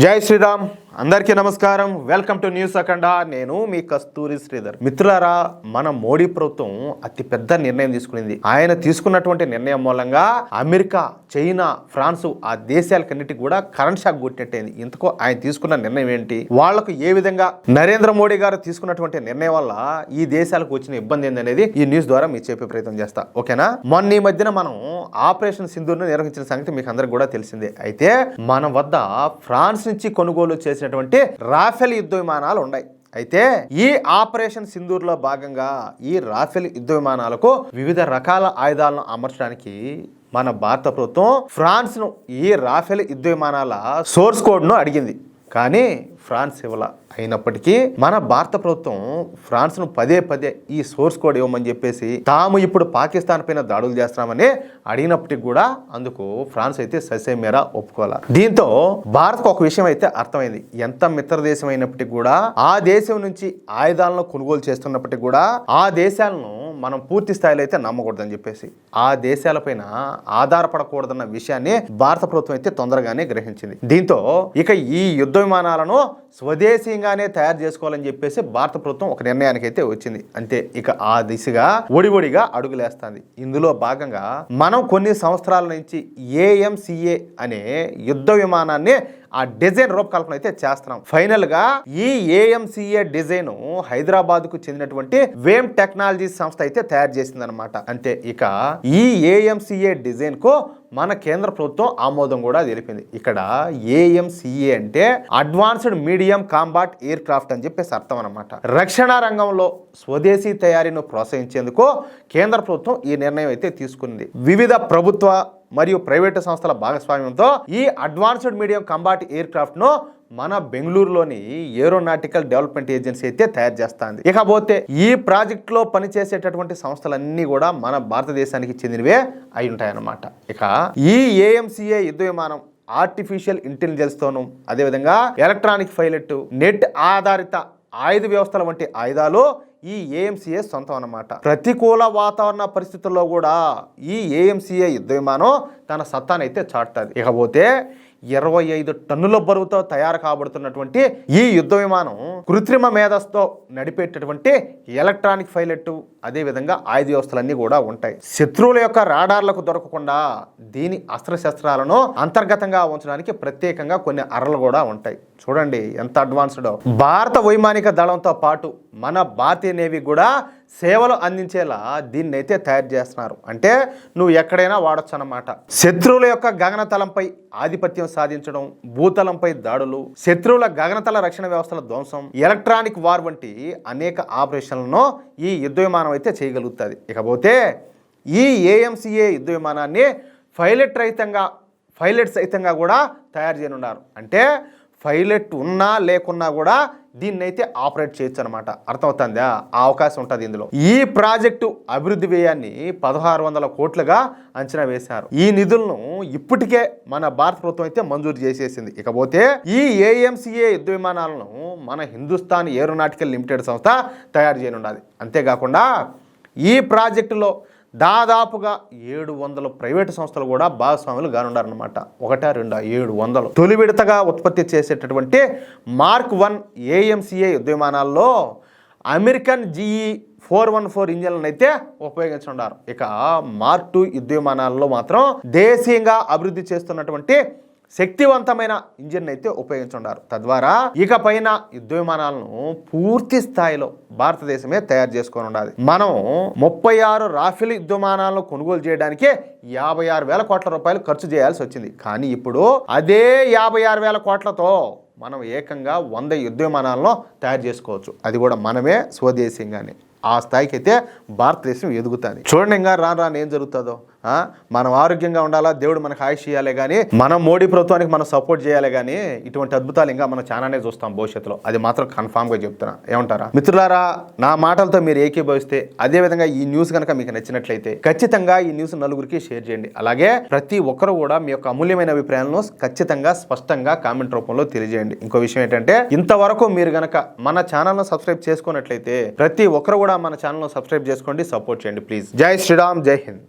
జై శ్రీరామ్ అందరికీ నమస్కారం. వెల్కమ్ టు న్యూస్ అఖండ. నేను మీ కస్తూరి శ్రీధర్. మిత్రులారా, మన మోడీ ప్రభుత్వం అతి పెద్ద నిర్ణయం తీసుకునింది. ఆయన తీసుకున్నటువంటి నిర్ణయం మూలంగా అమెరికా, చైనా, ఫ్రాన్స్ ఆ దేశాలకన్నిటికీ కూడా కరెంట్ షాక్ కొట్టినట్టయింది. ఇంతకు ఆయన తీసుకున్న నిర్ణయం ఏంటి, వాళ్లకు ఏ విధంగా నరేంద్ర మోడీ గారు తీసుకున్నటువంటి నిర్ణయం వల్ల ఈ దేశాలకు వచ్చిన ఇబ్బంది ఏందనేది ఈ న్యూస్ ద్వారా మీకు చెప్పే ప్రయత్నం చేస్తా. ఓకేనా? మొన్న ఈ మధ్యన మనం ఆపరేషన్ సింధూర్ను నిర్వహించిన సంగతి మీకు అందరికి కూడా తెలిసిందే. అయితే మన వద్ద ఫ్రాన్స్ నుంచి కొనుగోలు చేసినటువంటి రాఫెల్ యుద్ధ విమానాలు ఉన్నాయి. అయితే ఈ ఆపరేషన్ సింధూర్లో భాగంగా ఈ రాఫెల్ యుద్ధ విమానాలకు వివిధ రకాల ఆయుధాలను అమర్చడానికి మన భారత ప్రభుత్వం ఫ్రాన్స్ ను ఈ రాఫెల్ యుద్ధ విమానాల సోర్స్ కోడ్ ను అడిగింది. కానీ ఫ్రాన్స్ ఇవ్వాల. అయినప్పటికీ మన భారత ప్రభుత్వం ఫ్రాన్స్ ను పదే ఈ సోర్స్ కోడ్ ఇవ్వమని చెప్పేసి తాము ఇప్పుడు పాకిస్తాన్ పైన దాడులు చేస్తున్నామని అడిగినప్పటికీ కూడా అందుకు ఫ్రాన్స్ అయితే ససేమేరా ఒప్పుకోవాలి. దీంతో భారత్కు ఒక విషయం అయితే అర్థమైంది. ఎంత మిత్ర దేశం అయినప్పటికీ కూడా ఆ దేశం నుంచి ఆయుధాలను కొనుగోలు చేస్తున్నప్పటికీ కూడా ఆ దేశాలను మనం పూర్తి స్థాయిలో అయితే నమ్మకూడదని చెప్పేసి ఆ దేశాలపైన ఆధారపడకూడదన్న విషయాన్ని భారత ప్రభుత్వం అయితే తొందరగానే గ్రహించింది. దీంతో ఇక ఈ యుద్ధ విమానాలను స్వదేశీయంగానే తయారు చేసుకోవాలని చెప్పేసి భారత ప్రభుత్వం ఒక నిర్ణయానికి అయితే వచ్చింది. అంతే, ఇక ఆ దిశగా ఒడిగా అడుగులేస్తుంది. ఇందులో భాగంగా మనం కొన్ని సంవత్సరాల నుంచి AMCA అనే యుద్ధ విమానాన్ని ఆ డిజైన్ రూపకల్పన అయితే చేస్తున్నాం. ఫైనల్ గా ఈ AMCA డిజైన్ హైదరాబాద్ కు చెందినటువంటి వేమ్ టెక్నాలజీస్ సంస్థ అయితే తయారు చేసిందనమాట. అంతే, ఇక ఈ AMCA డిజైన్ కు మన కేంద్ర ప్రభుత్వం ఆమోదం కూడా తెలిపింది. ఇక్కడ AMCA అంటే advanced medium combat aircraft అని చెప్పేసి అర్థం అనమాట. రక్షణ రంగంలో స్వదేశీ తయారీను ప్రోత్సహించేందుకు కేంద్ర ప్రభుత్వం ఈ నిర్ణయం అయితే తీసుకుంది. వివిధ ప్రభుత్వ మరియు ప్రైవేటు సంస్థల భాగస్వామ్యంతో ఈ advanced medium combat air craft ను మన బెంగళూరులోని ఏరోనాటికల్ డెవలప్మెంట్ ఏజెన్సీ అయితే తయారు చేస్తుంది. ఇకపోతే ఈ ప్రాజెక్ట్ లో పనిచేసేటటువంటి సంస్థలన్నీ కూడా మన భారతదేశానికి చెందినవే అయి ఉంటాయన్నమాట. ఇక ఈ AMCA యుద్ధ విమానం ఆర్టిఫిషియల్ ఇంటెలిజెన్స్ తోను, అదేవిధంగా ఎలక్ట్రానిక్ పైలట్, నెట్ ఆధారిత ఆయుధ వ్యవస్థల వంటి ఆయుధాలు ఈ AMCA సొంతం అన్నమాట. ప్రతికూల వాతావరణ పరిస్థితుల్లో కూడా ఈ AMCA యుద్ధ విమానం తన సత్తానైతే చాటుతుంది. ఇకపోతే 25 టన్నుల బరువుతో తయారు కాబడుతున్నటువంటి ఈ యుద్ధ విమానం కృత్రిమ మేధస్సుతో నడిపేటటువంటి ఎలక్ట్రానిక్ పైలట్, అదేవిధంగా ఆయుధ వ్యవస్థలన్నీ కూడా ఉంటాయి. శత్రువుల యొక్క రాడార్లకు దొరకకుండా దీని అస్త్రశస్త్రాలను అంతర్గతంగా ఉంచడానికి ప్రత్యేకంగా కొన్ని అరలు కూడా ఉంటాయి. చూడండి ఎంత అడ్వాన్స్డ్. భారత వైమానిక దళంతో పాటు మన భారతీయ నేవీ కూడా సేవలు అందించేలా దీన్ని అయితే తయారు చేస్తున్నారు. అంటే నువ్వు ఎక్కడైనా వాడచ్చు అన్నమాట. శత్రువుల యొక్క గగనతలంపై ఆధిపత్యం సాధించడం, భూతలంపై దాడులు, శత్రువుల గగనతల రక్షణ వ్యవస్థల ధ్వంసం, ఎలక్ట్రానిక్ వార్ వంటి అనేక ఆపరేషన్లను ఈ యుద్ధ విమానం అయితే చేయగలుగుతుంది. ఇకపోతే ఈ AMCA యుద్ధ విమానాన్ని పైలట్ సహితంగా కూడా తయారు చేయనున్నారు. అంటే పైలట్ ఉన్నా లేకున్నా కూడా దీన్ని అయితే ఆపరేట్ చేయొచ్చు అనమాట. అర్థమవుతుందా? ఆ అవకాశం ఉంటుంది ఇందులో. ఈ ప్రాజెక్టు అభివృద్ధి వ్యయాన్ని 1600 కోట్లుగా అంచనా వేశారు. ఈ నిధులను ఇప్పటికే మన భారత ప్రభుత్వం అయితే మంజూరు చేసేసింది. ఇకపోతే ఈ AMCA యుద్ధ విమానాలను మన హిందుస్థాన్ ఏరోనాటికల్ లిమిటెడ్ సంస్థ తయారు చేయనున్నది. అంతేకాకుండా ఈ ప్రాజెక్టులో దాదాపుగా 700 ప్రైవేటు సంస్థలు కూడా భాగస్వాములు కానున్నారనమాట. 700 తొలి విడతగా ఉత్పత్తి చేసేటటువంటి Mark 1 AMCA యుద్ధ విమానాల్లో అమెరికన్ GE 414 ఇంజన్లను అయితే ఉపయోగించున్నారు. ఇక Mark 2 యుద్ధ విమానాల్లో మాత్రం దేశీయంగా అభివృద్ధి చేస్తున్నటువంటి శక్తివంతమైన ఇంజిన్ అయితే ఉపయోగించున్నారు. తద్వారా ఇక పైన యుద్ధ విమానాలను పూర్తి స్థాయిలో భారతదేశమే తయారు చేసుకొని ఉండాలి. మనం 36 రాఫెల్ యుద్ధ విమానాలను కొనుగోలు చేయడానికి 56,000 కోట్ల రూపాయలు ఖర్చు చేయాల్సి వచ్చింది. కానీ ఇప్పుడు అదే 56,000 కోట్లతో మనం ఏకంగా 100 యుద్ధ విమానాలను తయారు చేసుకోవచ్చు. అది కూడా మనమే స్వదేశీయంగానే. ఆ స్థాయికి అయితే భారతదేశం ఎదుగుతుంది. చూడండి ఇంకా రాను ఏం జరుగుతుందో. మనం ఆరోగ్యంగా ఉండాలా, దేవుడు మనకు ఆయుష్ ఇవ్వాలి, కానీ మనం మోడీ ప్రభుత్వానికి మనం సపోర్ట్ చేయాలి. కానీ ఇటువంటి అద్భుతాలు ఇంకా మనం చాలానే చూస్తాం భవిష్యత్తులో. అది మాత్రం కన్ఫామ్గా చెప్తున్నా. ఏమంటారా మిత్రులారా? నా మాటలతో మీరు ఏకీభవిస్తే, అదేవిధంగా ఈ న్యూస్ కనుక మీకు నచ్చినట్లయితే ఖచ్చితంగా ఈ న్యూస్ నలుగురికి షేర్ చేయండి. అలాగే ప్రతి ఒక్కరు కూడా మీ యొక్క అమూల్యమైన అభిప్రాయాలను ఖచ్చితంగా స్పష్టంగా కామెంట్ రూపంలో తెలియజేయండి. ఇంకో విషయం ఏంటంటే, ఇంతవరకు మీరు గనక మన ఛానల్ను సబ్స్క్రైబ్ చేసుకున్నట్లయితే ప్రతి ఒక్కరు కూడా మన ఛానల్ను సబ్స్క్రైబ్ చేసుకోండి, సపోర్ట్ చేయండి ప్లీజ్. జై శ్రీరామ్, జై హింద్.